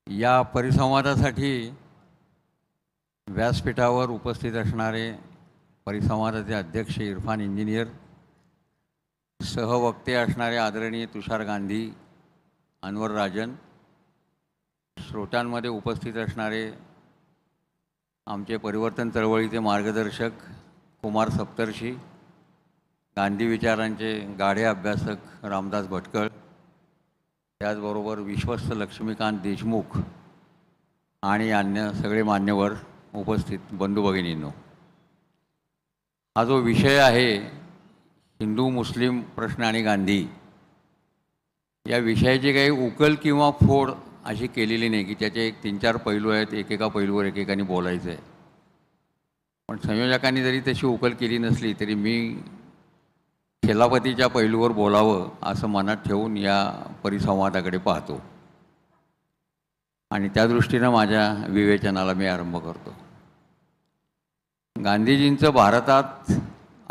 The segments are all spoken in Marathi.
या परिसंवादासाठी व्यासपीठावर उपस्थित असणारे परिसंवादाचे अध्यक्ष इरफान इंजिनियर, सहवक्ते असणारे आदरणीय तुषार गांधी, अनवर राजन, श्रोत्यांमध्ये उपस्थित असणारे आमचे परिवर्तन चळवळीचे मार्गदर्शक कुमार सप्तर्षी, गांधी विचारांचे गाढे अभ्यासक रामदास भटकळ, त्याचबरोबर विश्वस्त लक्ष्मीकांत देशमुख आणि अन्य सगळे मान्यवर उपस्थित बंधू भगिनींनो, हा जो विषय आहे हिंदू मुस्लिम प्रश्न आणि गांधी, या विषयाची काही उकल किंवा फोड अशी केलेली नाही की त्याचे एक 3-4 पैलू आहेत, एकेका पैलूवर एकेकाने बोलायचं आहे. पण संयोजकांनी जरी तशी उकल केली नसली तरी मी खेलापतीच्या पैलूवर बोलावं असं मनात ठेवून या परिसंवादाकडे पाहतो आणि त्या दृष्टीनं माझ्या विवेचनाला मी आरंभ करतो. गांधीजींचं भारतात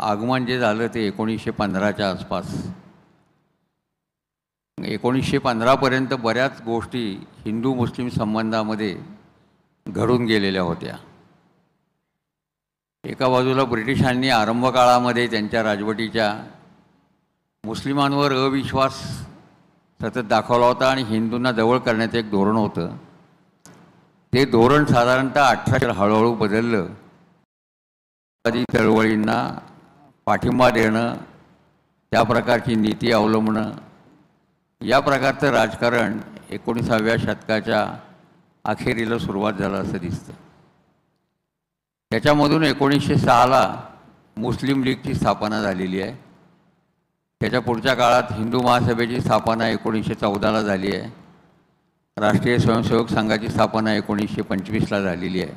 आगमन जे झालं ते 1915च्या आसपास. 1915पर्यंत बऱ्याच गोष्टी हिंदू मुस्लिम संबंधामध्ये घडून गेलेल्या होत्या. एका बाजूला ब्रिटिशांनी आरंभकाळामध्ये त्यांच्या राजवटीच्या मुस्लिमांवर अविश्वास सतत दाखवला होता आणि हिंदूंना जवळ करण्याचं एक धोरण होतं. ते धोरण साधारणतः 1800 हळूहळू बदललं. चळवळींना पाठिंबा देणं, त्या प्रकारची नीती अवलंबणं, या प्रकारचं राजकारण 19व्या शतकाच्या अखेरीला सुरुवात झालं असं दिसतं. त्याच्यामधून 1906ला मुस्लिम लीगची स्थापना झालेली आहे. त्याच्या पुढच्या काळात हिंदू महासभेची स्थापना 1914ला झाली आहे. राष्ट्रीय स्वयंसेवक संघाची स्थापना 1925ला झालेली आहे.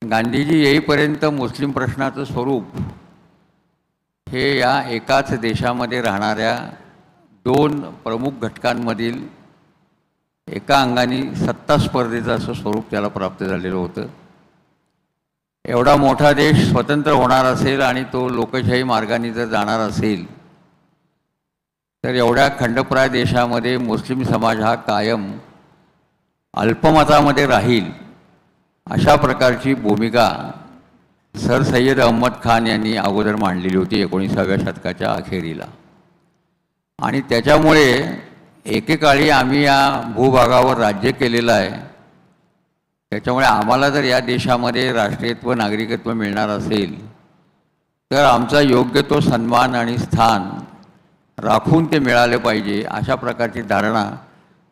गांधीजी येईपर्यंत मुस्लिम प्रश्नाचं स्वरूप हे या एकाच देशामध्ये राहणाऱ्या 2 प्रमुख घटकांमधील एका अंगाने सत्ता स्पर्धेचं असं स्वरूप त्याला प्राप्त झालेलं होतं. एवढा मोठा देश स्वतंत्र होणार असेल आणि तो लोकशाही मार्गाने जर जाणार असेल तर एवढ्या खंडप्राय देशामध्ये मुस्लिम समाज हा कायम अल्पमतामध्ये राहील अशा प्रकारची भूमिका सर सय्यद अहमद खान यांनी अगोदर मांडलेली होती 19व्या शतकाच्या अखेरीला. आणि त्याच्यामुळे एकेकाळी आम्ही या भूभागावर राज्य केलेलं आहे. त्याच्यामुळे आम्हाला जर या देशामध्ये राष्ट्रीयत्व नागरिकत्व मिळणार असेल तर आमचा योग्य तो सन्मान आणि स्थान राखून ते मिळाले पाहिजे, अशा प्रकारची धारणा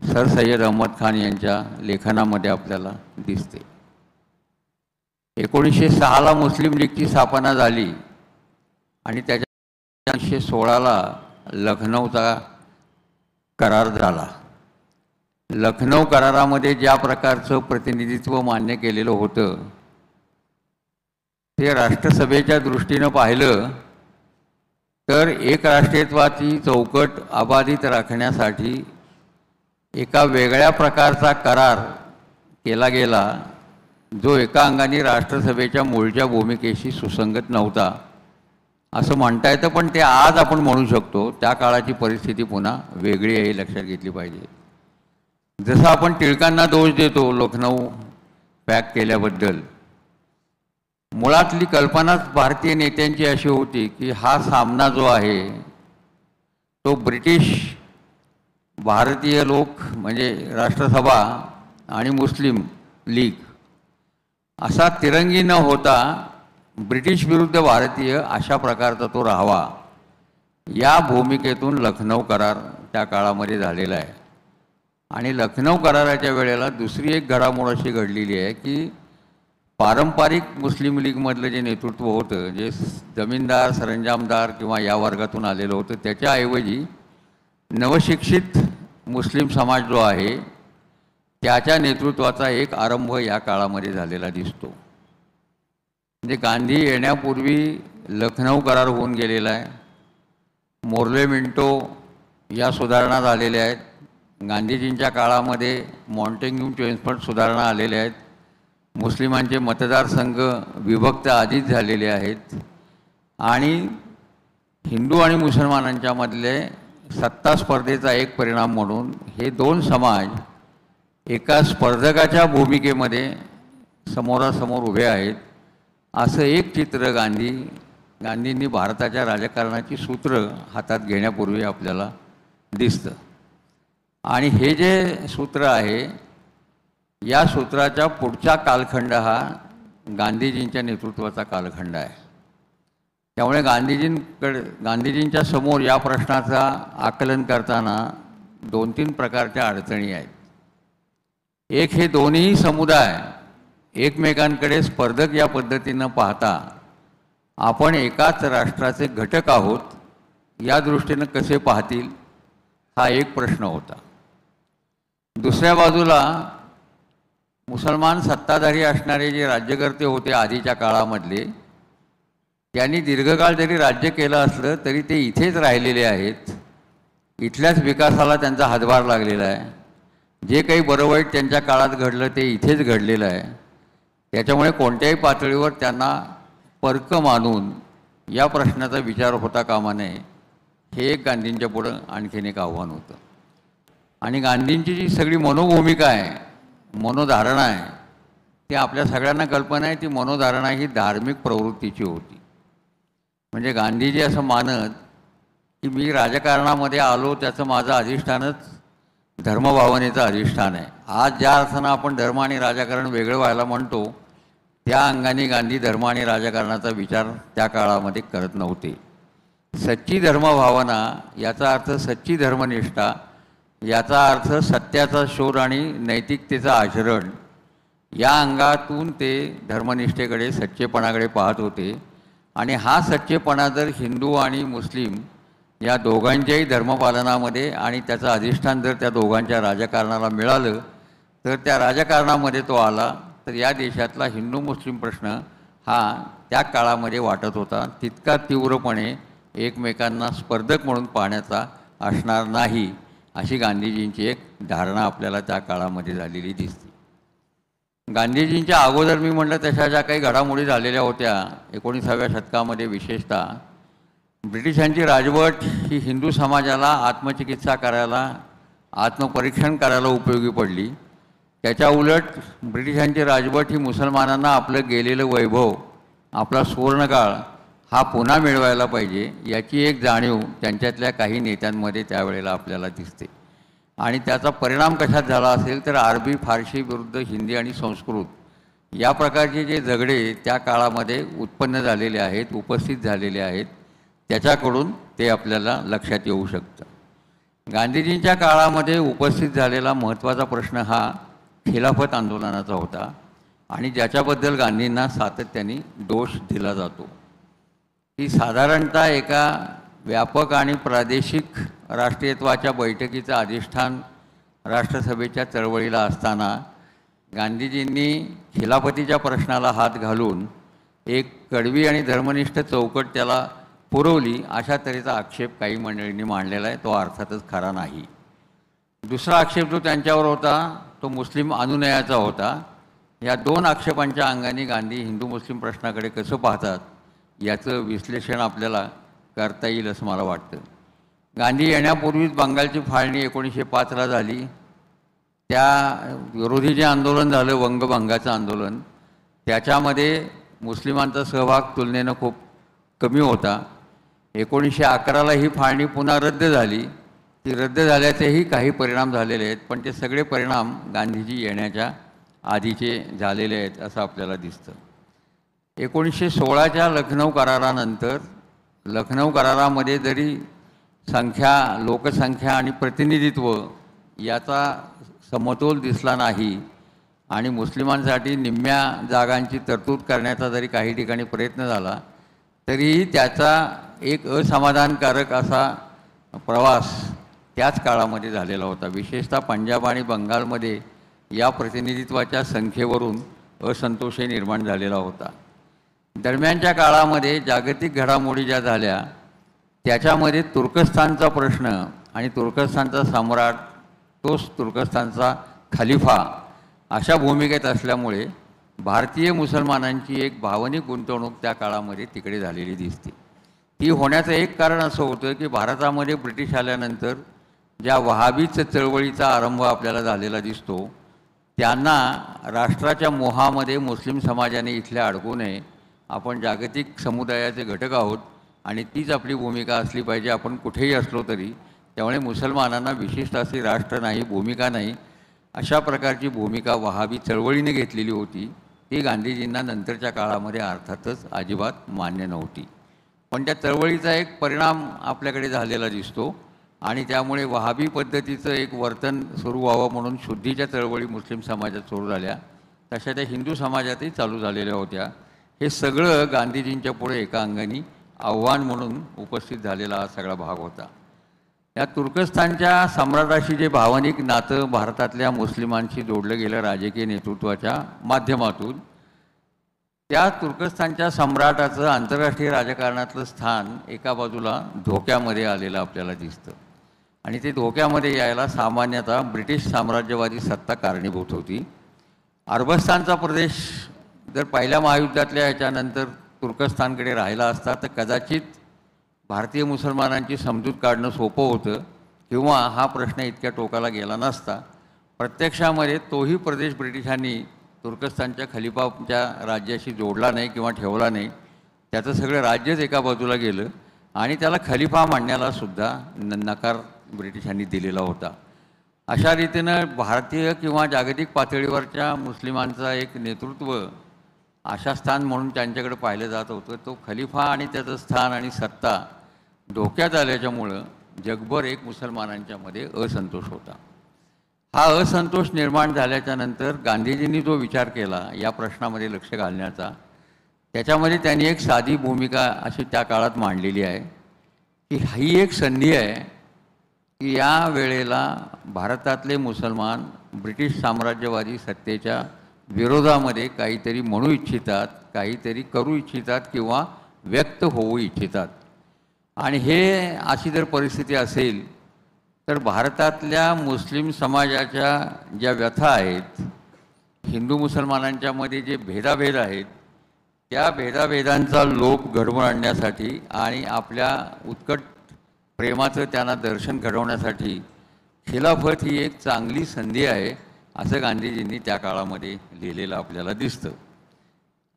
सर सय्यद अहमद खान यांच्या लेखनामध्ये आपल्याला दिसते. 1906ला मुस्लिम लीगची स्थापना झाली आणि त्याच्या 1916ला लखनौचा करार झाला. लखनौ करारामध्ये ज्या प्रकारचं प्रतिनिधित्व मान्य केलेलं होतं ते राष्ट्रसभेच्या दृष्टीनं पाहिलं तर एक राष्ट्रीयत्वाची चौकट अबाधित राखण्यासाठी एका वेगळ्या प्रकारचा करार केला गेला जो एका अंगाने राष्ट्रसभेच्या मूळच्या भूमिकेशी सुसंगत नव्हता असं म्हणता येतं. पण ते आज आपण म्हणू शकतो त्या काळाची परिस्थिती पुन्हा वेगळी आहे, लक्षात घेतली पाहिजे. जसं आपण टिळकांना दोष देतो लखनौ पॅक केल्याबद्दल, मुळातली कल्पनाच भारतीय नेत्यांची अशी होती की हा सामना जो आहे तो ब्रिटिश भारतीय लोक म्हणजे राष्ट्रसभा आणि मुस्लिम लीग असा तिरंगी न होता ब्रिटिश विरुद्ध भारतीय अशा प्रकारचा तो राहावा, या भूमिकेतून लखनौ करार त्या काळामध्ये झालेला आहे. आणि लखनौ कराराच्या वेळेला दुसरी एक घडामोड अशी घडलेली आहे की पारंपरिक मुस्लिम लीगमधलं जे नेतृत्व होतं, जे जमीनदार सरंजामदार किंवा या वर्गातून आलेलं होतं, त्याच्याऐवजी नवशिक्षित मुस्लिम समाज जो आहे त्याच्या नेतृत्वाचा एक आरंभ या काळामध्ये झालेला दिसतो. म्हणजे गांधी येण्यापूर्वी लखनौ करार होऊन गेलेला आहे. मोर्ले मिंटो या सुधारणा झालेल्या आहेत. गांधीजींच्या काळामध्ये मॉन्टेग्यू चेम्सफोर्ड सुधारणा आलेल्या आहेत. मुस्लिमांचे मतदारसंघ विभक्त आधीच झालेले आहेत आणि हिंदू आणि मुसलमानांच्या मधले सत्ता स्पर्धेचा एक परिणाम म्हणून हे 2 समाज एका स्पर्धकाच्या भूमिकेमध्ये समोरासमोर उभे आहेत असं एक चित्र गांधींनी भारताच्या राजकारणाची सूत्र हातात घेण्यापूर्वी आपल्याला दिसतं. आणि हे जे सूत्र आहे, या सूत्राच्या पुढचा कालखंड हा गांधीजींच्या नेतृत्वाचा कालखंड आहे. त्यामुळे गांधीजींच्या समोर या प्रश्नाचा आकलन करताना 2-3 प्रकारच्या अडचणी आहेत. एक, हे दोन्ही समुदाय एकमेकांकडे स्पर्धक या पद्धतीनं पाहता आपण एकाच राष्ट्राचे घटक आहोत या दृष्टीनं कसे पाहतील, हा एक प्रश्न होता. दुसऱ्या बाजूला मुसलमान सत्ताधारी असणारे जे राज्यकर्ते होते आधीच्या काळामधले, त्यांनी दीर्घकाळ जरी राज्य केलं असलं तरी ते इथेच राहिलेले आहेत. इथल्याच विकासाला त्यांचा हातभार लागलेला आहे. जे काही बरं वाईट त्यांच्या काळात घडलं ते इथेच घडलेलं आहे. त्याच्यामुळे कोणत्याही पातळीवर त्यांना परक मानून या प्रश्नाचा विचार होता कामा नये, हे एक गांधींच्या पुढं आणखीन एक आव्हान होतं. आणि गांधींची जी सगळी मनोभूमिका आहे, मनोधारणा आहे, ती आपल्या सगळ्यांना कल्पना आहे. ती मनोधारणा ही धार्मिक प्रवृत्तीची होती. म्हणजे गांधीजी असं मानत की मी राजकारणामध्ये आलो त्याचं माझं अधिष्ठानच धर्मभावनेचं अधिष्ठान आहे. आज ज्या अर्थानं आपण धर्म आणि राजकारण वेगळं व्हायला म्हणतो, त्या अंगाने गांधी धर्म आणि राजकारणाचा विचार त्या काळामध्ये करत नव्हते. सच्ची धर्मभावना याचा अर्थ सच्ची धर्मनिष्ठा, याचा अर्थ सत्याचा शोध आणि नैतिकतेचं आचरण, या अंगातून ते धर्मनिष्ठेकडे, सच्चेपणाकडे पाहत होते. आणि हा सच्चेपणा जर हिंदू आणि मुस्लिम या दोघांच्याही धर्मपालनामध्ये आणि त्याचं अधिष्ठान जर त्या दोघांच्या राजकारणाला मिळालं तर त्या राजकारणामध्ये तो आला तर या देशातला हिंदू मुस्लिम प्रश्न हा त्या काळामध्ये वाटत होता तितका तीव्रपणे एकमेकांना स्पर्धक म्हणून पाहण्याचा असणार नाही, अशी गांधीजींची एक धारणा आपल्याला त्या काळामध्ये झालेली दिसते. गांधीजींच्या अगोदर मी म्हटलं तशा ज्या काही घडामोडी झालेल्या होत्या 19व्या शतकामध्ये, विशेषतः ब्रिटिशांची राजवट ही हिंदू समाजाला आत्मचिकित्सा करायला, आत्मपरीक्षण करायला उपयोगी पडली. त्याच्या उलट ब्रिटिशांची राजवट ही मुसलमानांना आपलं गेलेलं वैभव, आपला सुवर्णकाळ हा पुन्हा मिळवायला पाहिजे याची एक जाणीव त्यांच्यातल्या काही नेत्यांमध्ये त्यावेळेला आपल्याला दिसते. आणि त्याचा परिणाम कशात झाला असेल तर अरबी, फारसी विरुद्ध हिंदी आणि संस्कृत या प्रकारचे जे झगडे त्या काळामध्ये उत्पन्न झालेले आहेत, उपस्थित झालेले आहेत, त्याच्याकडून ते आपल्याला लक्षात येऊ शकतं. गांधीजींच्या काळामध्ये उपस्थित झालेला महत्त्वाचा प्रश्न हा खिलाफत आंदोलनाचा होता आणि ज्याच्याबद्दल गांधींना सातत्याने दोष दिला जातो. ती साधारणतः एका व्यापक आणि प्रादेशिक राष्ट्रीयत्वाच्या बैठकीचं अधिष्ठान राष्ट्रसभेच्या चळवळीला असताना गांधीजींनी खिलाफतीच्या प्रश्नाला हात घालून एक कडवी आणि धर्मनिष्ठ चौकट त्याला पुरवली, अशा तऱ्हेचा आक्षेप काही मंडळींनी मांडलेला आहे. तो अर्थातच खरा नाही. दुसरा आक्षेप जो त्यांच्यावर होता तो मुस्लिम अनुनयाचा होता. या 2 आक्षेपांच्या अंगाने गांधी हिंदू मुस्लिम प्रश्नाकडे कसं पाहतात याचं विश्लेषण आपल्याला करता येईल असं मला वाटतं. गांधी येण्यापूर्वीच बंगालची फाळणी 1905ला झाली. त्या विरोधी जे आंदोलन झालं, वंगभंगाचं आंदोलन, त्याच्यामध्ये मुस्लिमांचा सहभाग तुलनेनं खूप कमी होता. 1911ला ही फाळणी पुन्हा रद्द झाली. ती रद्द झाल्याचेही काही परिणाम झालेले आहेत, पण ते सगळे परिणाम गांधीजी येण्याच्या आधीचे झालेले आहेत असं आपल्याला दिसतं. 1916च्या लखनौ करारानंतर, लखनौ करारामध्ये जरी लोकसंख्या आणि प्रतिनिधित्व याचा समतोल दिसला नाही आणि मुस्लिमांसाठी निम्म्या जागांची तरतूद करण्याचा जरी काही ठिकाणी प्रयत्न झाला तरीही त्याचा एक असमाधानकारक असा प्रवास त्याच काळामध्ये झालेला होता. विशेषतः पंजाब आणि बंगालमध्ये या प्रतिनिधित्वाच्या संख्येवरून असंतोषही निर्माण झालेला होता. दरम्यानच्या काळामध्ये जागतिक घडामोडी ज्या झाल्या त्याच्यामध्ये तुर्कस्तानचा प्रश्न आणि तुर्कस्तानचा सम्राट, तोच तुर्कस्तानचा खलिफा अशा भूमिकेत असल्यामुळे भारतीय मुसलमानांची एक भावनिक गुंतवणूक त्या काळामध्ये तिकडे झालेली दिसते. ती होण्याचं एक कारण असं होतं की भारतामध्ये ब्रिटिश आल्यानंतर ज्या वहाबी चळवळीचा आरंभ आपल्याला झालेला दिसतो त्यांना राष्ट्राच्या मोहामध्ये मुस्लिम समाजाने इथल्या अडकू नये, आपण जागतिक समुदायाचे घटक आहोत आणि तीच आपली भूमिका असली पाहिजे आपण कुठेही असलो तरी. त्यामुळे मुसलमानांना विशिष्ट असे राष्ट्र नाही, भूमिका नाही, अशा प्रकारची भूमिका वहाबी चळवळीने घेतलेली होती. ती गांधीजींना नंतरच्या काळामध्ये अर्थातच अजिबात मान्य नव्हती. पण त्या चळवळीचा एक परिणाम आपल्याकडे झालेला दिसतो आणि त्यामुळे वहाबी पद्धतीचं एक वर्तन सुरू व्हावं म्हणून शुद्धीच्या चळवळी मुस्लिम समाजात सुरू झाल्या, तशा त्या हिंदू समाजातही चालू झालेल्या होत्या. हे सगळं गांधीजींच्या पुढे एका अंगाने आव्हान म्हणून उपस्थित झालेला हा सगळा भाग होता. या तुर्कस्तानच्या सम्राटाशी जे भावनिक नातं भारतातल्या मुस्लिमांशी जोडलं गेलं राजकीय नेतृत्वाच्या माध्यमातून, त्या तुर्कस्तानच्या सम्राटाचं आंतरराष्ट्रीय राजकारणातलं स्थान एका बाजूला धोक्यामध्ये आलेलं आपल्याला दिसतं आणि ते धोक्यामध्ये यायला सामान्यतः ब्रिटिश साम्राज्यवादी सत्ता कारणीभूत होती. अरबस्तानचा प्रदेश जर पहिल्या महायुद्धातल्या ह्याच्यानंतर तुर्कस्तानकडे राहिला असता तर कदाचित भारतीय मुसलमानांची समजूत काढणं सोपं होतं किंवा हा प्रश्न इतक्या टोकाला गेला नसता. प्रत्यक्षामध्ये तोही प्रदेश ब्रिटिशांनी तुर्कस्तानच्या खलिफाच्या राज्याशी जोडला नाही किंवा ठेवला नाही. त्याचं सगळं राज्यच एका बाजूला गेलं आणि त्याला खलिफा म्हणण्याला सुद्धा नकार ब्रिटिशांनी दिलेला होता. अशा रीतीनं भारतीय किंवा जागतिक पातळीवरच्या मुस्लिमांचा एक नेतृत्व आशास्थान म्हणून त्यांच्याकडे पाहिलं जात होतं. तो खलिफा आणि त्याचं स्थान आणि सत्ता धोक्यात आल्याच्यामुळं जगभर एक मुसलमानांच्यामध्ये असंतोष होता. हा असंतोष निर्माण झाल्याच्या नंतर गांधीजींनी जो विचार केला या प्रश्नामध्ये लक्ष घालण्याचा, त्याच्यामध्ये त्यांनी एक साधी भूमिका अशी त्या काळात मांडलेली आहे की ही एक संधी आहे की या वेळेला भारतातले मुसलमान ब्रिटिश साम्राज्यवादी सत्तेच्या विरोधामध्ये काहीतरी म्हणू इच्छितात, काहीतरी करू इच्छितात किंवा व्यक्त होऊ इच्छितात. आणि हे अशी जर परिस्थिती असेल तर भारतातल्या मुस्लिम समाजाच्या ज्या व्यथा आहेत, हिंदू मुसलमानांच्यामध्ये जे भेदाभेद आहेत, त्या भेदाभेदांचा लोप घडवून आणण्यासाठी आणि आपल्या उत्कट प्रेमाचं त्यांना दर्शन घडवण्यासाठी खिलाफत ही एक चांगली संधी आहे असं गांधीजींनी त्या काळामध्ये लिहिलेलं आपल्याला दिसतं.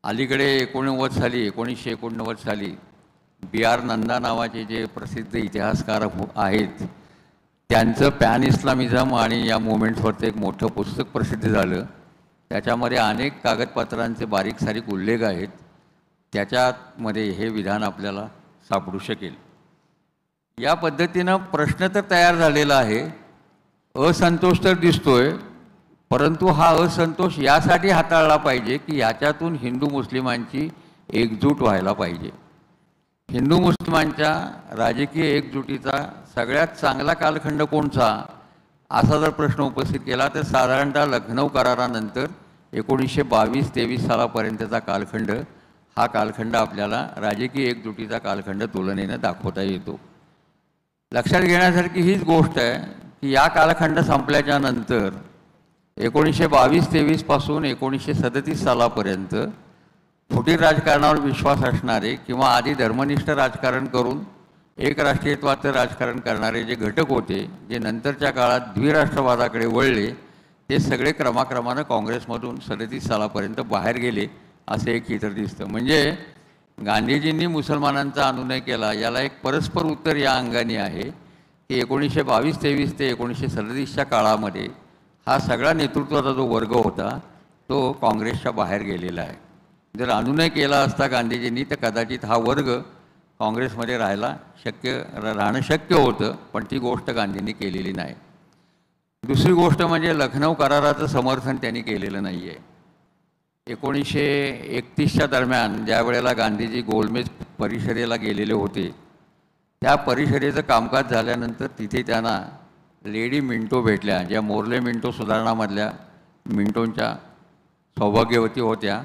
अलीकडे 1989 साली बी आर नंदा नावाचे जे प्रसिद्ध इतिहासकार आहेत त्यांचं पॅन इस्लामिझम आणि या मुवमेंट्सवरचं एक मोठं पुस्तक प्रसिद्ध झालं. त्याच्यामध्ये अनेक कागदपत्रांचे बारीक सारीक उल्लेख आहेत. त्याच्यामध्ये हे विधान आपल्याला सापडू शकेल. या पद्धतीनं प्रश्न तर तयार झालेला आहे, असंतोष तर दिसतोय, परंतु हा असंतोष यासाठी हाताळला पाहिजे की याच्यातून हिंदू मुस्लिमांची एकजूट व्हायला पाहिजे. हिंदू मुस्लिमांच्या राजकीय एकजुटीचा सगळ्यात चांगला कालखंड कोणचा असा जर प्रश्न उपस्थित केला तर साधारणतः लखनौ करारानंतर 1922-23 सालापर्यंतचा कालखंड हा कालखंड आपल्याला राजकीय एकजुटीचा कालखंड तुलनेनं दाखवता येतो. लक्षात घेण्यासारखी हीच गोष्ट आहे की या कालखंड संपल्याच्या नंतर 1922-23 पासून 1937 सालापर्यंत फुटीर राजकारणावर विश्वास असणारे किंवा आधी धर्मनिष्ठ राजकारण करून एक राष्ट्रीयत्वाचं राजकारण करणारे जे घटक होते, जे नंतरच्या काळात द्विराष्ट्रवादाकडे वळले, ते सगळे क्रमाक्रमानं काँग्रेसमधून 37 सालापर्यंत बाहेर गेले असे एक चित्र दिसतं. म्हणजे गांधीजींनी मुसलमानांचा अनुनय केला याला एक परस्पर उत्तर या अंगाने आहे की 1922-23 ते 1937च्या काळामध्ये हा सगळा नेतृत्वाचा जो वर्ग होता तो काँग्रेसच्या बाहेर गेलेला आहे. जर अनुनय केला असता गांधीजींनी तर कदाचित हा वर्ग काँग्रेसमध्ये राहणं शक्य होतं, पण ती गोष्ट गांधींनी केलेली नाही. दुसरी गोष्ट म्हणजे लखनौ कराराचं समर्थन त्यांनी केलेलं नाही आहे. 1931च्या दरम्यान ज्या वेळेला गांधीजी गोलमेज परिषदेला गेलेले होते, त्या परिषदेचं कामकाज झाल्यानंतर तिथे त्यांना लेडी मिंटो भेटल्या, ज्या मोर्ले मिंटो सुधारणामधल्या मिंटोंच्या सौभाग्यवती होत्या.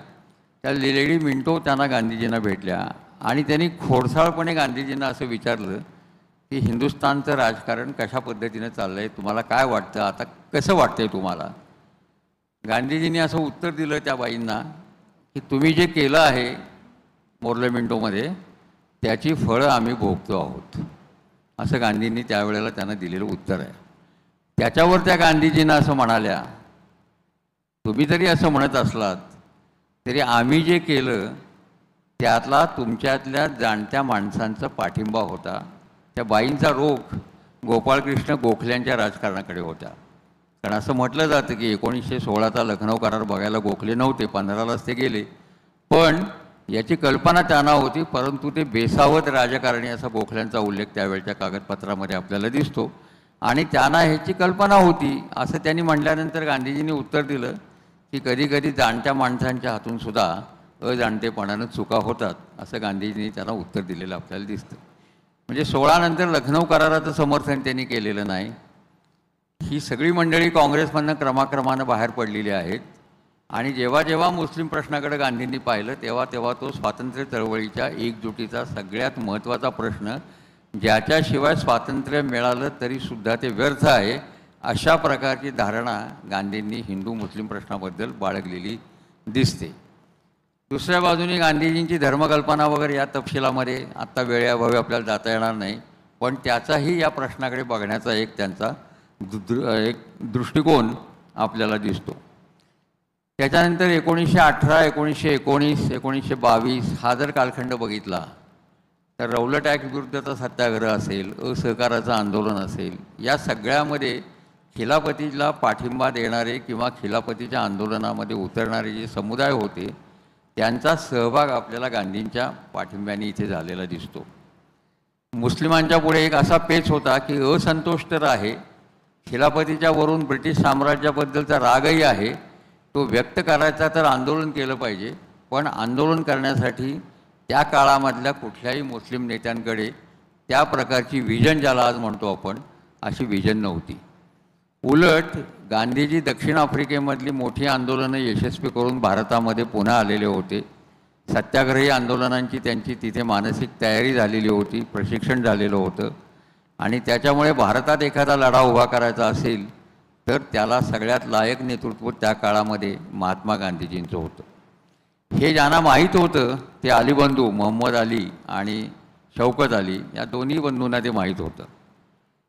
त्या लेडी मिंटो त्यांना गांधीजींना भेटल्या आणि त्यांनी खोडसाळपणे गांधीजींना असं विचारलं की हिंदुस्थानचं राजकारण कशा पद्धतीनं चाललं आहे, तुम्हाला काय वाटतं, आता कसं वाटतंय तुम्हाला. गांधीजींनी असं उत्तर दिलं त्या बाईंना की तुम्ही जे केलं आहे मोर्ले मिंटोमध्ये त्याची फळं आम्ही भोगतो आहोत, असं गांधींनी त्यावेळेला त्यांना दिलेलं उत्तर आहे. त्याच्यावर त्या गांधीजींना असं म्हणाल्या तुम्ही जरी असं म्हणत असलात तरी आम्ही जे केलं त्यातला तुमच्यातल्या जाणत्या माणसांचा पाठिंबा होता. त्या बाईंचा रोख गोपाळकृष्ण गोखल्यांच्या राजकारणाकडे होता. कारण असं म्हटलं जातं की 1916चा लखनौ करार बघायला गोखले नव्हते, 15लाच ते गेले. पण याची कल्पना त्यांना होती, परंतु ते बेसावध राजकारणी असा गोखल्यांचा उल्लेख त्यावेळच्या कागदपत्रामध्ये आपल्याला दिसतो. आणि त्यांना ह्याची कल्पना होती असं त्यांनी म्हटल्यानंतर गांधीजींनी उत्तर दिलं की कधी कधी जाणत्या माणसांच्या हातून सुद्धा अजाणतेपणानं चुका होतात, असं गांधीजींनी त्यांना उत्तर दिलेलं आपल्याला दिसतं. म्हणजे 16 नंतर लखनौ कराराचं समर्थन त्यांनी केलेलं नाही. ही सगळी मंडळी काँग्रेसमधनं क्रमाक्रमानं बाहेर पडलेली आहेत. आणि जेव्हा जेव्हा मुस्लिम प्रश्नाकडे गांधींनी पाहिलं तेव्हा तेव्हा तो स्वातंत्र्य चळवळीच्या एकजुटीचा सगळ्यात महत्त्वाचा प्रश्न, ज्याच्याशिवाय स्वातंत्र्य मिळालं तरीसुद्धा ते व्यर्थ आहे, अशा प्रकारची धारणा गांधींनी हिंदू मुस्लिम प्रश्नाबद्दल बाळगलेली दिसते. दुसऱ्या बाजूने गांधीजींची धर्मकल्पना वगैरे या तपशिलामध्ये आत्ता वेळेअभावी आपल्याला जाता येणार नाही, पण त्याचाही या प्रश्नाकडे बघण्याचा एक त्यांचा एक दृष्टिकोन आपल्याला दिसतो. त्याच्यानंतर 1918, 1919, 1922 हा जर कालखंड बघितला तर रौलट ॲक्ट विरुद्धचा सत्याग्रह असेल, असहकाराचं आंदोलन असेल, या सगळ्यामध्ये खिलाफतीला पाठिंबा देणारे किंवा खिलाफतीच्या आंदोलनामध्ये उतरणारे जे समुदाय होते त्यांचा सहभाग आपल्याला गांधींच्या पाठिंब्याने इथे झालेला दिसतो. मुस्लिमांच्या पुढे एक असा पेच होता की असंतोष तर आहे, खिलाफतीच्या वरून ब्रिटिश साम्राज्याबद्दलचा रागही आहे, तो व्यक्त करायचा तर आंदोलन केलं पाहिजे. पण आंदोलन करण्यासाठी त्या काळामधल्या कुठल्याही मुस्लिम नेत्यांकडे त्या प्रकारची विजन, ज्याला आज म्हणतो आपण, अशी विजन नव्हती. उलट गांधीजी दक्षिण आफ्रिकेमधली मोठी आंदोलनं यशस्वी करून भारतामध्ये पुन्हा आलेले होते. सत्याग्रही आंदोलनांची त्यांची तिथे मानसिक तयारी झालेली होती, प्रशिक्षण झालेलं होतं. आणि त्याच्यामुळे भारतात एखादा लढा उभा करायचा असेल तर त्याला सगळ्यात लायक नेतृत्व त्या काळामध्ये महात्मा गांधीजींचं होतं. हे ज्यांना माहीत होतं ते अली बंधू मोहम्मद अली आणि शौकत अली या दोन्ही बंधूंना ते माहीत होतं.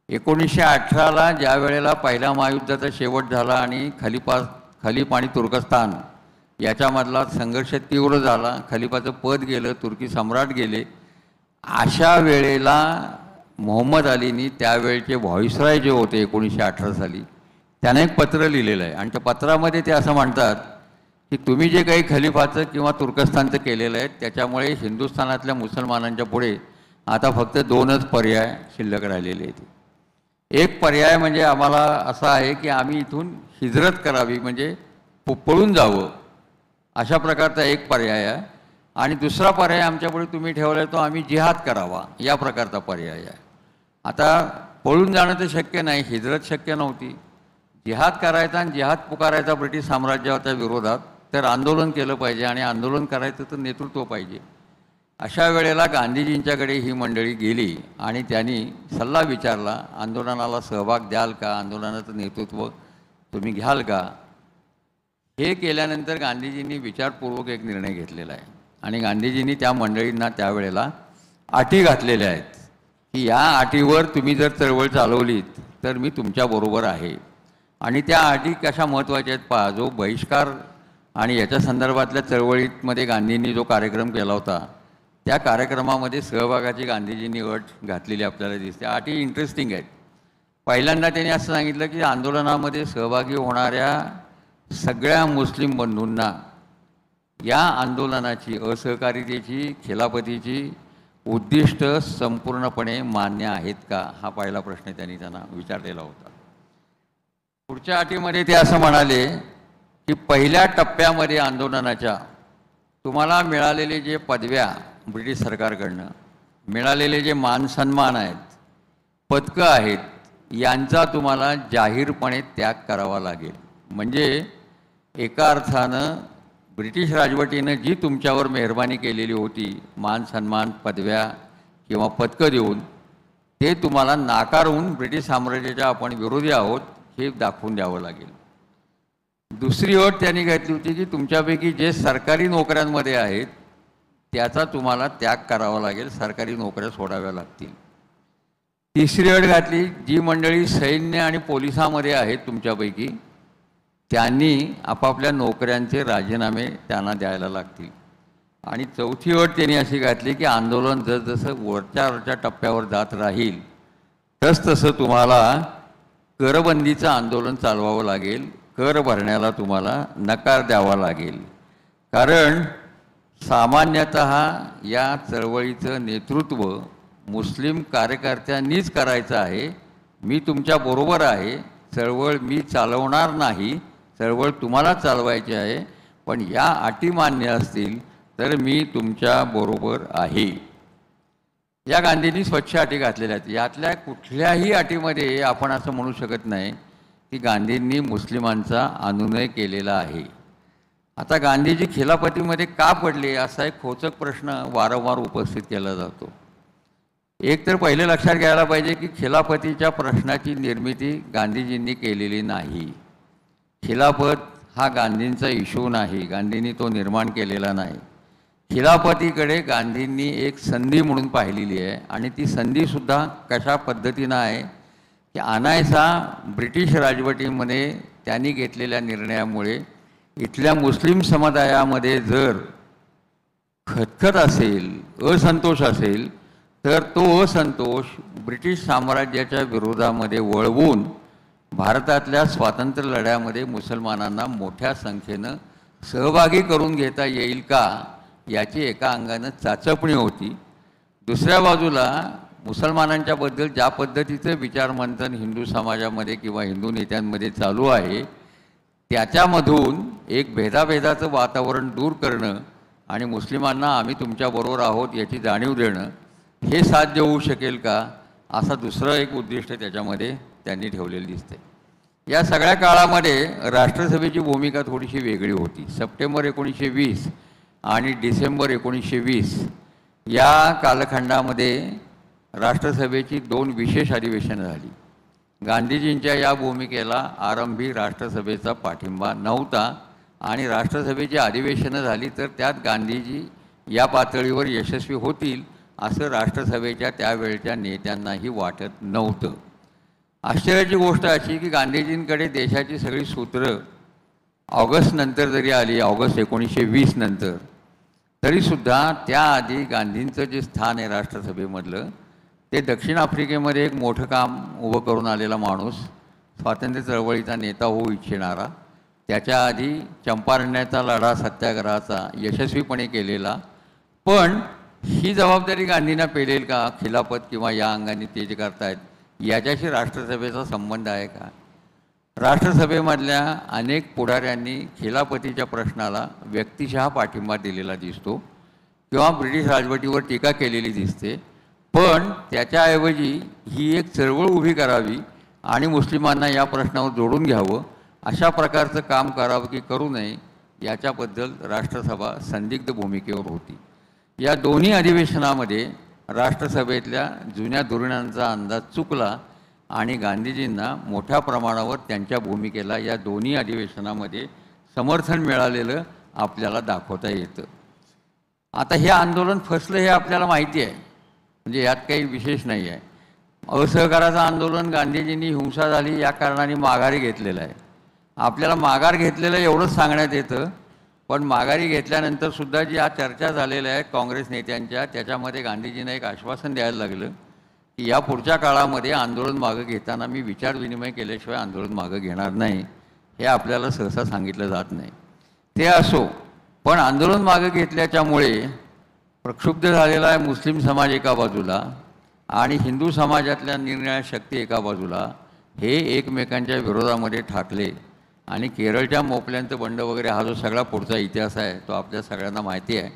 1918ला ज्या वेळेला पहिल्या महायुद्धाचा शेवट झाला आणि खलीफ आणि तुर्कस्तान याच्यामधला संघर्ष तीव्र झाला, खलिफाचं पद गेलं, तुर्की सम्राट गेले, अशा वेळेला मोहम्मद अलीनी त्यावेळचे व्हॉइसरॉय जे होते 1918 साली त्याने एक पत्र लिहिलेलं आहे. आणि त्या पत्रामध्ये ते असं म्हणतात की तुम्ही जे काही खलिफाचं किंवा तुर्कस्तानचं केलेलं आहे त्याच्यामुळे हिंदुस्थानातल्या मुसलमानांच्या पुढे आता फक्त 2च पर्याय शिल्लक राहिलेले आहेत. एक पर्याय म्हणजे आम्हाला असा आहे की आम्ही इथून हिजरत करावी, म्हणजे पळून जावं, अशा प्रकारचा एक पर्याय आहे. आणि दुसरा पर्याय आमच्यापुढे तुम्ही ठेवला आहे तो आम्ही जिहाद करावा, या प्रकारचा पर्याय आहे. आता पळून जाणं तर शक्य नाही, हिजरत शक्य नव्हती. जिहाद करायचा आणि जिहाद पुकारायचा ब्रिटिश साम्राज्याच्या विरोधात, तर आंदोलन केलं पाहिजे आणि आंदोलन करायचं तर नेतृत्व पाहिजे. अशा वेळेला गांधीजींच्याकडे ही मंडळी गेली आणि त्यांनी सल्ला विचारला, आंदोलनाला सहभाग द्याल का, आंदोलनाचं नेतृत्व तुम्ही घ्याल का. हे केल्यानंतर गांधीजींनी विचारपूर्वक एक निर्णय घेतलेला आहे आणि गांधीजींनी त्या मंडळींना त्यावेळेला अटी घातलेल्या आहेत की या अटीवर तुम्ही जर चळवळ चालवलीत तर मी तुमच्याबरोबर आहे. आणि त्या अटी कशा महत्त्वाच्या आहेत पहा. जो बहिष्कार आणि याच्या संदर्भातल्या चळवळीमध्ये गांधींनी जो कार्यक्रम केला होता त्या कार्यक्रमामध्ये सहभागाची गांधीजींनी अट घातलेली आपल्याला दिसते. अटी इंटरेस्टिंग आहेत. पहिल्यांदा त्यांनी असं सांगितलं की आंदोलनामध्ये सहभागी होणाऱ्या सगळ्या मुस्लिम बंधूंना या आंदोलनाची, असहकारितेची, खिलाफतीची उद्दिष्ट संपूर्णपणे मान्य आहेत का, हा पहिला प्रश्न त्यांना विचारलेला होता. पुढच्या अटीमध्ये ते असं म्हणाले की पहिल्या टप्प्यामध्ये आंदोलनाच्या तुम्हाला मिळालेले जे पदव्या ब्रिटिश सरकारकडनं मिळालेले जे मानसन्मान आहेत, पदकं आहेत, यांचा तुम्हाला जाहीरपणे त्याग करावा लागेल. म्हणजे एका अर्थानं ब्रिटिश राजवटीनं जी तुमच्यावर मेहरबानी केलेली होती, मानसन्मान, पदव्या किंवा पदकं देऊन, ते तुम्हाला नाकारून ब्रिटिश साम्राज्याच्या आपण विरोधी आहोत हे दाखवून द्यावं लागेल. दुसरी अट त्यांनी घातली होती की तुमच्यापैकी जे सरकारी नोकऱ्यांमध्ये आहेत त्याचा तुम्हाला त्याग करावा लागेल, सरकारी नोकऱ्या सोडाव्या लागतील. तिसरी अट घातली, जी मंडळी सैन्य आणि पोलिसामध्ये आहेत तुमच्यापैकी त्यांनी आपापल्या नोकऱ्यांचे राजीनामे त्यांना द्यायला लागतील. आणि चौथी अट त्यांनी अशी घातली की आंदोलन जसजसं वरच्या टप्प्यावर जात राहील तसतसं तुम्हाला करबंदीचं आंदोलन चालवावं लागेल, कर भरण्याला तुम्हाला नकार द्यावा लागेल. कारण सामान्यतः या चळवळीचं नेतृत्व मुस्लिम कार्यकर्त्यांनीच करायचं आहे. मी तुमच्याबरोबर आहे, चळवळ मी चालवणार नाही, चळवळ तुम्हाला चालवायची आहे, पण या अटी मान्य असतील तर मी तुमच्याबरोबर आहे. या गांधींनी स्वच्छ अटी घातलेल्या आहेत. यातल्या कुठल्याही अटीमध्ये आपण असं म्हणू शकत नाही की गांधींनी मुस्लिमांचा अनुनय केलेला आहे. आता गांधीजी खिलाफतीमध्ये का पडले असा एक खोचक प्रश्न वारंवार उपस्थित केला जातो. एक तर पहिले लक्षात घ्यायला पाहिजे की खिलाफतीच्या प्रश्नाची निर्मिती गांधीजींनी केलेली नाही. खिलाफत हा गांधींचा इश्यू नाही, गांधींनी तो निर्माण केलेला नाही. खिलाफतीकडे गांधींनी एक संधी म्हणून पाहिलेली आहे आणि ती संधीसुद्धा कशा पद्धतीनं आहे की अनायसा ब्रिटिश राजवटीमध्ये त्यांनी घेतलेल्या निर्णयामुळे इथल्या मुस्लिम समुदायामध्ये जर खतखत असेल, असंतोष असेल, तर तो असंतोष ब्रिटिश साम्राज्याच्या विरोधामध्ये वळवून भारतातल्या स्वातंत्र्य लढ्यामध्ये मुसलमानांना मोठ्या संख्येनं सहभागी करून घेता येईल का याची एका अंगानं चाचपणी होती. दुसऱ्या बाजूला मुसलमानांच्याबद्दल ज्या पद्धतीचं विचारमंथन हिंदू समाजामध्ये किंवा हिंदू नेत्यांमध्ये चालू आहे त्याच्यामधून एक भेदाभेदाचं वातावरण दूर करणं आणि मुस्लिमांना आम्ही तुमच्याबरोबर आहोत याची जाणीव देणं हे साध्य होऊ शकेल का असा दुसरं एक उद्दिष्ट त्याच्यामध्ये त्यांनी ठेवलेलं दिसते. या सगळ्या काळामध्ये राष्ट्रसभेची भूमिका थोडीशी वेगळी होती. सप्टेंबर 1920 आणि डिसेंबर 1920 या कालखंडामध्ये राष्ट्रसभेची 2 विशेष अधिवेशनं झाली. गांधीजींच्या या भूमिकेला आरंभी राष्ट्रसभेचा पाठिंबा नव्हता आणि राष्ट्रसभेची अधिवेशनं झाली तर त्यात गांधीजी या पातळीवर यशस्वी होतील असं राष्ट्रसभेच्या त्यावेळच्या नेत्यांनाही वाटत नव्हतं. आश्चर्याची गोष्ट अशी की गांधीजींकडे देशाची सगळी सूत्रं ऑगस्ट नंतर जरी आली, ऑगस्ट 1920 नंतर, तरीसुद्धा त्याआधी गांधींचं जे स्थान आहे राष्ट्रसभेमधलं ते दक्षिण आफ्रिकेमध्ये एक मोठं काम उभं करून आलेला माणूस, स्वातंत्र्य चळवळीचा नेता होऊ इच्छिणारा, त्याच्या आधी चंपारण्याचा लढा सत्याग्रहाचा यशस्वीपणे केलेला, पण ही जबाबदारी गांधींना पेलेल का? खिलाफत किंवा या अंगाने ते जे करतायत याच्याशी राष्ट्रसभेचा संबंध आहे का? राष्ट्रसभेमधल्या अनेक पुढाऱ्यांनी खिलाफतीच्या प्रश्नाला व्यक्तिशः पाठिंबा दिलेला दिसतो किंवा ब्रिटिश राजवटीवर टीका केलेली दिसते, पण त्याच्याऐवजी ही एक चळवळ उभी करावी आणि मुस्लिमांना या प्रश्नावर जोडून घ्यावं अशा प्रकारचं काम करावं की करू नये याच्याबद्दल राष्ट्रसभा संदिग्ध भूमिकेवर होती. या दोन्ही अधिवेशनामध्ये राष्ट्रसभेतल्या जुन्या धोरणांचा अंदाज चुकला आणि गांधीजींना मोठ्या प्रमाणावर त्यांच्या भूमिकेला या दोन्ही अधिवेशनामध्ये समर्थन मिळालेलं आपल्याला दाखवता येतं. आता हे आंदोलन फसलं हे आपल्याला माहिती आहे, म्हणजे यात काही विशेष नाही आहे. असहकाराचं आंदोलन गांधीजींनी हिंसा झाली या कारणाने माघारी घेतलेलं आहे. आपल्याला माघार घेतलेलं एवढंच सांगण्यात येतं, पण माघारी घेतल्यानंतरसुद्धा ज्या चर्चा झालेल्या आहेत काँग्रेस नेत्यांच्या त्याच्यामध्ये गांधीजींना एक आश्वासन द्यायला लागलं की या पुढच्या काळामध्ये आंदोलन मागं घेताना मी विचारविनिमय केल्याशिवाय आंदोलन मागं घेणार नाही. हे आपल्याला सहसा सांगितलं जात नाही. ते असो, पण आंदोलन मागं घेतल्याच्यामुळे प्रक्षुब्ध झालेला आहे मुस्लिम समाज एका बाजूला आणि हिंदू समाजातल्या निरनिराळ्या शक्ती एका बाजूला, हे एकमेकांच्या विरोधामध्ये ठाकले आणि केरळच्या मोपल्यांचं बंड वगैरे हा जो सगळा पुढचा इतिहास आहे तो आपल्या सगळ्यांना माहिती आहे.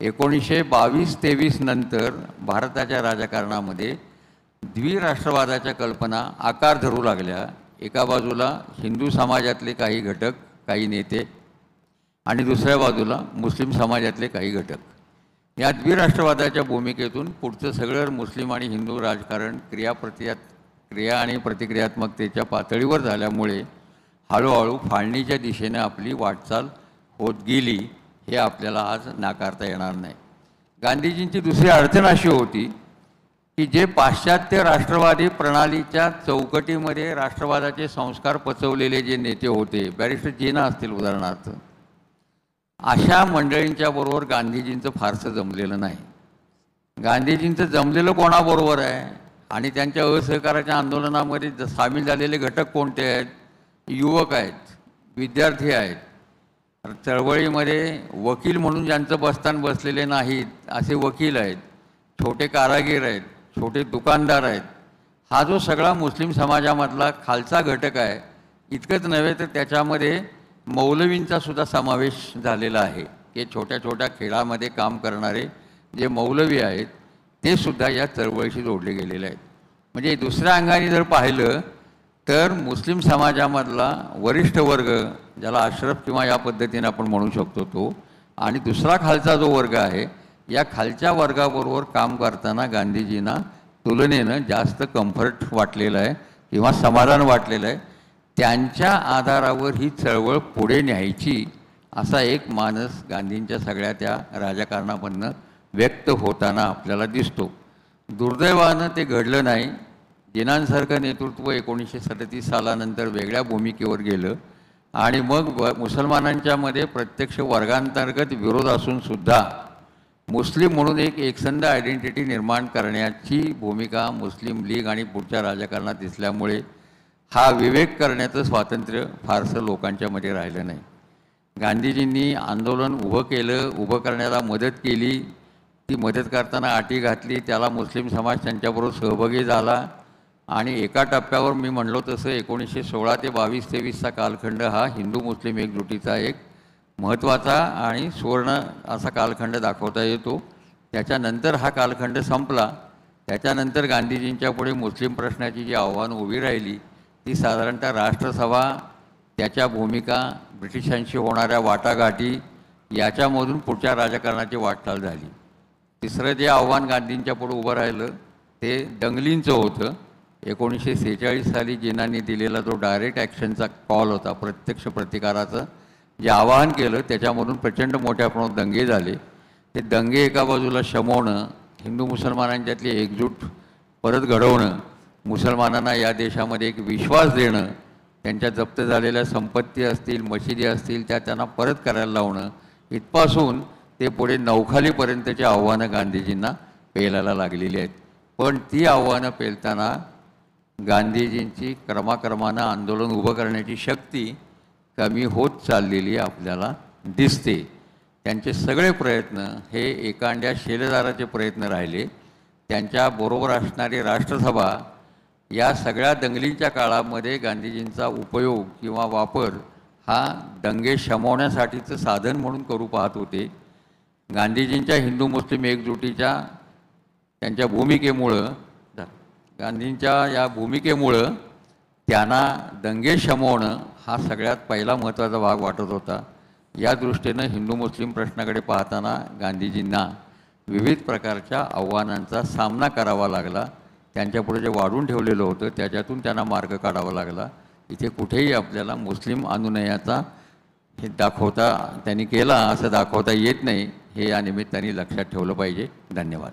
1922-23 नंतर भारताच्या राजकारणामध्ये द्विराष्ट्रवादाच्या कल्पना आकार धरू लागल्या. एका बाजूला हिंदू समाजातले काही घटक, काही नेते आणि दुसऱ्या बाजूला मुस्लिम समाजातले काही घटक. या द्विराष्ट्रवादाच्या भूमिकेतून पुढचं सगळं मुस्लिम आणि हिंदू राजकारण क्रिया आणि प्रतिक्रियात्मकतेच्या पातळीवर झाल्यामुळे हळूहळू फाळणीच्या दिशेने आपली वाटचाल होत गेली. हे आपल्याला आज नाकारता येणार नाही. गांधीजींची दुसरी अडचण अशी होती की जे पाश्चात्य राष्ट्रवादी प्रणालीच्या चौकटीमध्ये राष्ट्रवादाचे संस्कार पचवलेले जे नेते होते, बॅरिस्टर जीना असतील उदाहरणार्थ, अशा मंडळींच्या बरोबर गांधीजींचं फारसं जमलेलं नाही. गांधीजींचं जमलेलं कोणाबरोबर आहे आणि त्यांच्या असहकाराच्या आंदोलनामध्ये सामील झालेले घटक कोणते आहेत? युवक आहेत, विद्यार्थी आहेत, चळवळीमध्ये वकील म्हणून ज्यांचं बस्तान बसलेले नाहीत असे वकील आहेत, छोटे कारागीर आहेत, छोटे दुकानदार आहेत. हा जो सगळा मुस्लिम समाजामधला खालचा घटक आहे, इतकंच नव्हे तर त्याच्यामध्ये मौलवींचा सुद्धा समावेश झालेला आहे की छोट्या छोट्या खेळामध्ये काम करणारे जे मौलवी आहेत ते सुद्धा या चळवळीशी जोडले गेलेले आहेत. म्हणजे दुसऱ्या अंगाने जर पाहिलं तर मुस्लिम समाजामधला वरिष्ठ वर्ग, ज्याला अशरफ किंवा या पद्धतीने आपण म्हणू शकतो तो, आणि दुसरा खालचा जो वर्ग आहे, या खालच्या वर्गाबरोबर काम करताना गांधीजींना तुलनेनं जास्त कम्फर्ट वाटलेलं आहे किंवा समाधान वाटलेलं आहे. त्यांच्या आधारावर ही चळवळ पुढे न्यायची असा एक मानस गांधींच्या सगळ्या त्या राजकारणामधनं व्यक्त होताना आपल्याला दिसतो. दुर्दैवानं ते घडलं नाही. जिनांसारखं नेतृत्व 1937 सालानंतर वेगळ्या भूमिकेवर गेलं आणि मग मुसलमानांच्यामध्ये प्रत्यक्ष वर्गांतर्गत विरोध असूनसुद्धा मुस्लिम म्हणून एक एकसंध आयडेंटिटी निर्माण करण्याची भूमिका मुस्लिम लीग आणि पुढच्या राजकारणात दिसल्यामुळे हा विवेक करण्याचं स्वातंत्र्य फारसं लोकांच्यामध्ये राहिलं नाही. गांधीजींनी आंदोलन उभं करण्याला मदत केली. ती मदत करताना अटी घातली, त्याला मुस्लिम समाज त्यांच्याबरोबर सहभागी झाला आणि एका टप्प्यावर मी म्हणलो तसं 1916 ते 22-23चा कालखंड हा हिंदू मुस्लिम एकजुटीचा एक महत्त्वाचा आणि सुवर्ण असा कालखंड दाखवता येतो. त्याच्यानंतर हा कालखंड संपला. त्याच्यानंतर गांधीजींच्या पुढे मुस्लिम प्रश्नाची जी आव्हानं उभी राहिली ती साधारणतः राष्ट्रसभा, त्याच्या भूमिका, ब्रिटिशांशी होणाऱ्या वाटाघाटी याच्यामधून पुढच्या राजकारणाची वाटचाल झाली. तिसरं जे आव्हान गांधींच्या पुढे उभं राहिलं ते दंगलींचं होतं. 1946 साली जिनांनी दिलेला जो डायरेक्ट ॲक्शनचा कॉल होता, प्रत्यक्ष प्रतिकाराचं जे आवाहन केलं, त्याच्यामधून प्रचंड मोठ्या प्रमाणात दंगे झाले. ते दंगे एका बाजूला शमवणं, हिंदू मुसलमानांच्यातली एकजूट परत घडवणं, मुसलमानांना या देशामध्ये एक विश्वास देणं, त्यांच्या जप्त झालेल्या संपत्ती असतील, मशिदी असतील, त्या त्यांना परत करायला लावणं, इथपासून ते पुढे नौखालीपर्यंतची आव्हानं गांधीजींना पेलायला लागलेली आहेत. पण ती आव्हानं पेलताना गांधीजींची क्रमाक्रमानं आंदोलन उभं करण्याची शक्ती कमी होत चाललेली आपल्याला दिसते. त्यांचे सगळे प्रयत्न हे एकांड्या शेलेदाराचे प्रयत्न राहिले. त्यांच्याबरोबर असणारी राष्ट्रसभा या सगळ्या दंगलींच्या काळामध्ये गांधीजींचा उपयोग किंवा वापर हा दंगे शमवण्यासाठीचं साधन म्हणून करू पाहत होते. गांधीजींच्या हिंदू मुस्लिम एकजुटीच्या त्यांच्या भूमिकेमुळं, गांधींच्या या भूमिकेमुळं त्यांना दंगे शमवणं हा सगळ्यात पहिला महत्त्वाचा भाग वाटत होता. या दृष्टीनं हिंदू मुस्लिम प्रश्नाकडे पाहताना गांधीजींना विविध प्रकारच्या आव्हानांचा सामना करावा लागला. त्यांच्यापुढे जे वाढून ठेवलेलं होतं त्याच्यातून त्यांना मार्ग काढावा लागला. इथे कुठेही आपल्याला मुस्लिम अनुनयाचा हे त्यांनी केला असं दाखवता येत नाही. हे या निमित्ताने लक्षात ठेवलं पाहिजे. धन्यवाद.